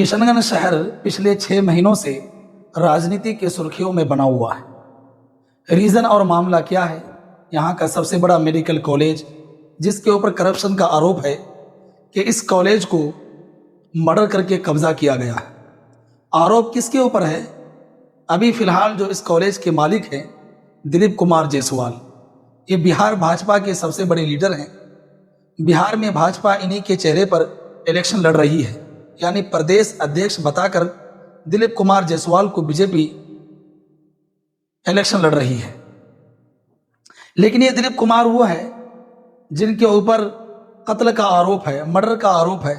किशनगंज शहर पिछले 6 महीनों से राजनीति के सुर्खियों में बना हुआ है। रीज़न और मामला क्या है? यहाँ का सबसे बड़ा मेडिकल कॉलेज जिसके ऊपर करप्शन का आरोप है कि इस कॉलेज को मर्डर करके कब्जा किया गया है। आरोप किसके ऊपर है? अभी फिलहाल जो इस कॉलेज के मालिक हैं दिलीप कुमार जायसवाल, ये बिहार भाजपा के सबसे बड़े लीडर हैं। बिहार में भाजपा इन्हीं के चेहरे पर इलेक्शन लड़ रही है, यानी प्रदेश अध्यक्ष बताकर दिलीप कुमार जायसवाल को बीजेपी इलेक्शन लड़ रही है। लेकिन ये दिलीप कुमार वो है जिनके ऊपर कत्ल का आरोप है, मर्डर का आरोप है।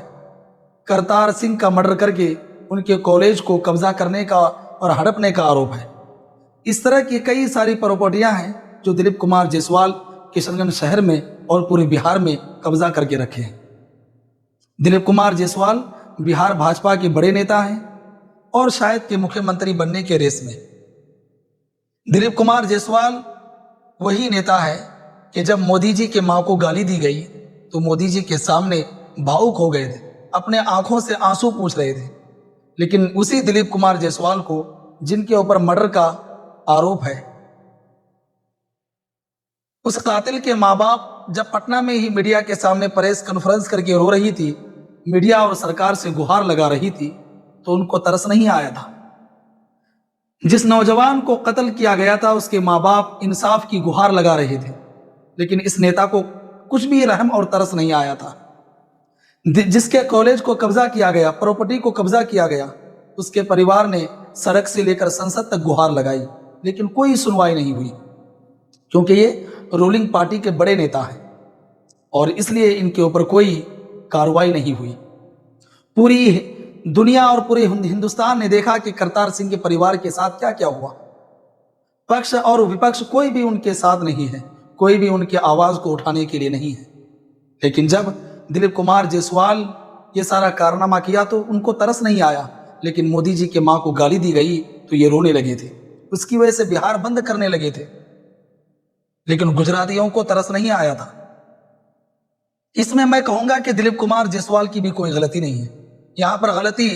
करतार सिंह का मर्डर करके उनके कॉलेज को कब्जा करने का और हड़पने का आरोप है। इस तरह की कई सारी प्रॉपर्टियां हैं जो दिलीप कुमार जायसवाल किशनगंज शहर में और पूरे बिहार में कब्जा करके रखे हैं। दिलीप कुमार जायसवाल बिहार भाजपा के बड़े नेता हैं और शायद के मुख्यमंत्री बनने के रेस में। दिलीप कुमार जायसवाल वही नेता है कि जब मोदी जी के मां को गाली दी गई तो मोदी जी के सामने भावुक हो गए थे, अपने आंखों से आंसू पूछ रहे थे। लेकिन उसी दिलीप कुमार जायसवाल को जिनके ऊपर मर्डर का आरोप है, उस कातिल के माँ बाप जब पटना में ही मीडिया के सामने प्रेस कॉन्फ्रेंस करके रो रही थी, मीडिया और सरकार से गुहार लगा रही थी, तो उनको तरस नहीं आया था। जिस नौजवान को कत्ल किया गया था उसके माँ बाप इंसाफ की गुहार लगा रहे थे, लेकिन इस नेता को कुछ भी रहम और तरस नहीं आया था। जिसके कॉलेज को कब्जा किया गया, प्रॉपर्टी को कब्जा किया गया, उसके परिवार ने सड़क से लेकर संसद तक गुहार लगाई, लेकिन कोई सुनवाई नहीं हुई, क्योंकि ये रूलिंग पार्टी के बड़े नेता हैं और इसलिए इनके ऊपर कोई कार्रवाई नहीं हुई। पूरी दुनिया और पूरे हिंदुस्तान ने देखा कि करतार सिंह के परिवार के साथ क्या क्या हुआ। पक्ष और विपक्ष कोई भी उनके साथ नहीं है, कोई भी उनकी आवाज को उठाने के लिए नहीं है। लेकिन जब दिलीप कुमार जायसवाल ये सारा कारनामा किया तो उनको तरस नहीं आया, लेकिन मोदी जी के मां को गाली दी गई तो ये रोने लगे थे। उसकी वजह से बिहार बंद करने लगे थे, लेकिन गुजरातियों को तरस नहीं आया था। इसमें मैं कहूंगा कि दिलीप कुमार जायसवाल की भी कोई गलती नहीं है। यहाँ पर गलती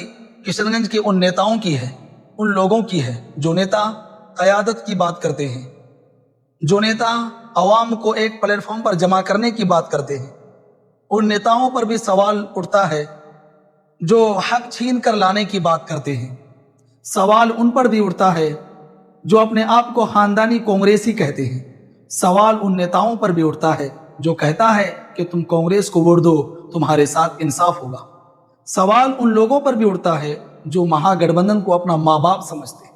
किशनगंज के उन नेताओं की है, उन लोगों की है जो नेता क़यादत की बात करते हैं, जो नेता अवाम को एक प्लेटफॉर्म पर जमा करने की बात करते हैं। उन नेताओं पर भी सवाल उठता है जो हक छीन कर लाने की बात करते हैं। सवाल उन पर भी उठता है जो अपने आप को खानदानी कांग्रेसी कहते हैं। सवाल उन नेताओं पर भी उठता है जो कहता है कि तुम कांग्रेस को वोट दो, तुम्हारे साथ इंसाफ होगा। सवाल उन लोगों पर भी उठता है जो महागठबंधन को अपना माँ बाप समझते।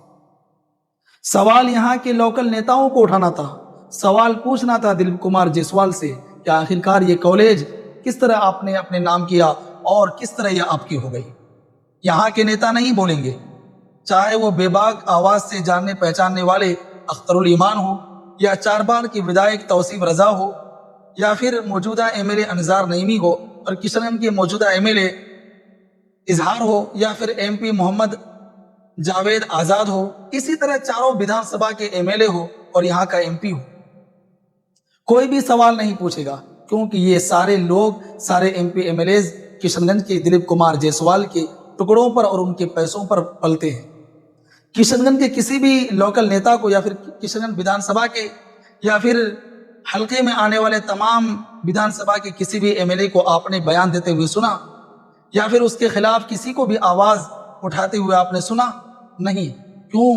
सवाल यहाँ के लोकल नेताओं को उठाना था, सवाल पूछना था दिलीप कुमार जायसवाल से कि आखिरकार ये कॉलेज किस तरह आपने अपने नाम किया और किस तरह यह आपकी हो गई। यहाँ के नेता नहीं बोलेंगे, चाहे वो बेबाक आवाज से जानने पहचानने वाले अख्तरुल ईमान हो, या 4 बार की विधायक तौसीफ रजा हो, या फिर मौजूदा एमएलए अनजार नईमी हो और किशनगंज के मौजूदा एमएलए इजहार हो, या फिर एमपी मोहम्मद जावेद आजाद हो। इसी तरह चारों विधानसभा के एमएलए हो और यहाँ का एमपी हो, कोई भी सवाल नहीं पूछेगा, क्योंकि ये सारे लोग, सारे एमपी एमएलए किशनगंज के दिलीप कुमार जायसवाल के टुकड़ों पर और उनके पैसों पर पलते हैं। किशनगंज के किसी भी लोकल नेता को या फिर किशनगंज विधानसभा के या फिर हल्के में आने वाले तमाम विधानसभा के किसी भी एमएलए को आपने बयान देते हुए सुना, या फिर उसके खिलाफ किसी को भी आवाज उठाते हुए आपने सुना? नहीं। क्यों?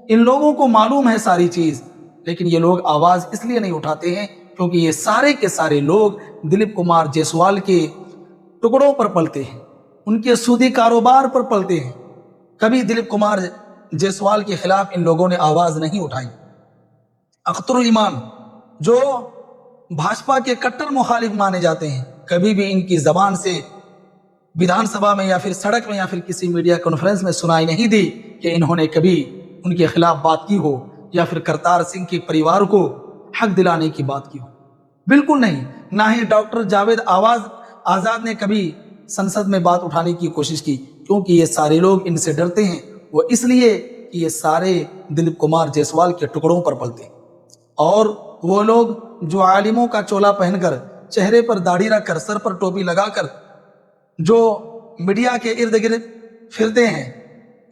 इन लोगों को मालूम है सारी चीज, लेकिन ये लोग आवाज इसलिए नहीं उठाते हैं क्योंकि ये सारे के सारे लोग दिलीप कुमार जायसवाल के टुकड़ों पर पलते हैं, उनके सूदी कारोबार पर पलते हैं। कभी दिलीप कुमार जायसवाल के खिलाफ इन लोगों ने आवाज नहीं उठाई। अख्तरुल ईमान जो भाजपा के कट्टर मुखालिफ माने जाते हैं, कभी भी इनकी जबान से विधानसभा में या फिर सड़क में या फिर किसी मीडिया कॉन्फ्रेंस में सुनाई नहीं दी कि इन्होंने कभी उनके खिलाफ बात की हो या फिर करतार सिंह के परिवार को हक दिलाने की बात की हो। बिल्कुल नहीं। ना ही डॉक्टर जावेद आजाद ने कभी संसद में बात उठाने की कोशिश की, क्योंकि ये सारे लोग इनसे डरते हैं। वो इसलिए कि ये सारे दिलीप कुमार जायसवाल के टुकड़ों पर पलते हैं। और वो लोग जो आलिमों का चोला पहनकर, चेहरे पर दाढ़ी रखकर, सर पर टोपी लगाकर जो मीडिया के इर्द गिर्द پھرتے ہیں,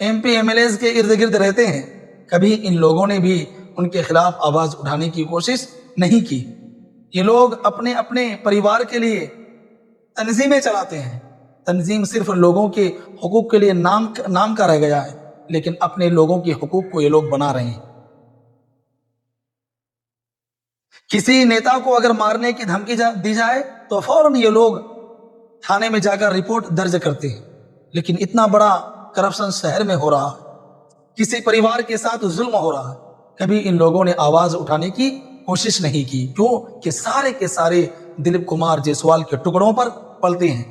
MP MLAs کے ارد گرد رہتے ہیں, کبھی ان لوگوں نے بھی ان کے خلاف آواز اٹھانے کی کوشش نہیں کی. یہ لوگ اپنے اپنے پریوار کے لیے تنظیمیں چلاتے ہیں. تنظیم صرف لوگوں کے حقوق کے لیے نام کا رہ گیا ہے, لیکن اپنے لوگوں کے حقوق کو یہ لوگ بنا رہے ہیں. کسی نیتا کو اگر مارنے کی دھمکی دی جائے تو فوراً یہ لوگ تھانے میں جا کر رپورٹ درج کرتے ہیں. لیکن اتنا بڑا کرپشن شہر میں ہو رہا ہے, کسی پریوار کے ساتھ ظلم ہو رہا ہے, کبھی ان لوگوں نے آواز اٹھانے کی کوشش نہیں کی. کیوں کہ سارے کے سارے دلیپ کمار جیسوال کے ٹکڑوں پر پلتے ہیں.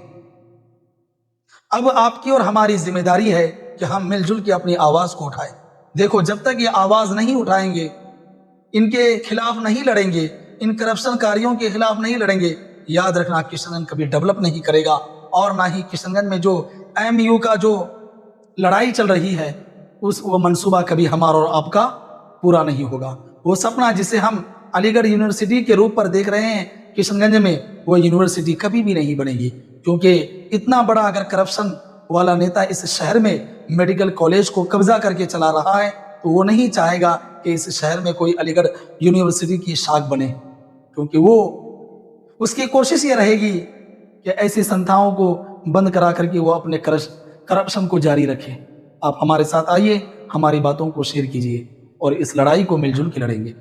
اب آپ کی اور ہماری ذمہ داری ہے کہ ہم مل جل کے اپنی آواز کو اٹھائیں. دیکھو, جب تک یہ آواز نہیں اٹھائیں گے, ان کے خلاف نہیں لڑیں گے, ان کرپشن کاریوں کے خلاف نہیں لڑیں گے, یاد رکھنا کشن گنج کبھی ڈیولپ نہیں کرے گا, اور نہ ہی کشن گنج میں جو MU کا جو لڑائی چل رہی ہے وہ منصوبہ کبھی ہمارا اور آپ کا پورا نہیں ہوگا. وہ سپنا جسے ہم علی گڑھ یونیورسٹی کے روپ پر دیکھ رہے ہیں کشن گنج میں, وہ یونیورسٹی کبھی بھی نہیں بنے گی. کیونکہ اتنا بڑا اگر کرپشن والا نیتا اس شہر میں میڈیکل کالج کو قبضہ کر کے چلا رہا ہے تو وہ نہیں چاہے گا کہ اس شہر میں کوئی علی گڑھ یونیورسٹی کی شاخ بنے, کیونکہ وہ اس کی کوشش یہ رہے گی کہ ایسی سنستھاؤں کو بند کرا کر کے وہ اپنے کرپشن کو جاری رکھے. آپ ہمارے ساتھ آئیے, ہماری باتوں کو شیئر کیجیے اور اس لڑائی کو مل جل کے لڑیں گے.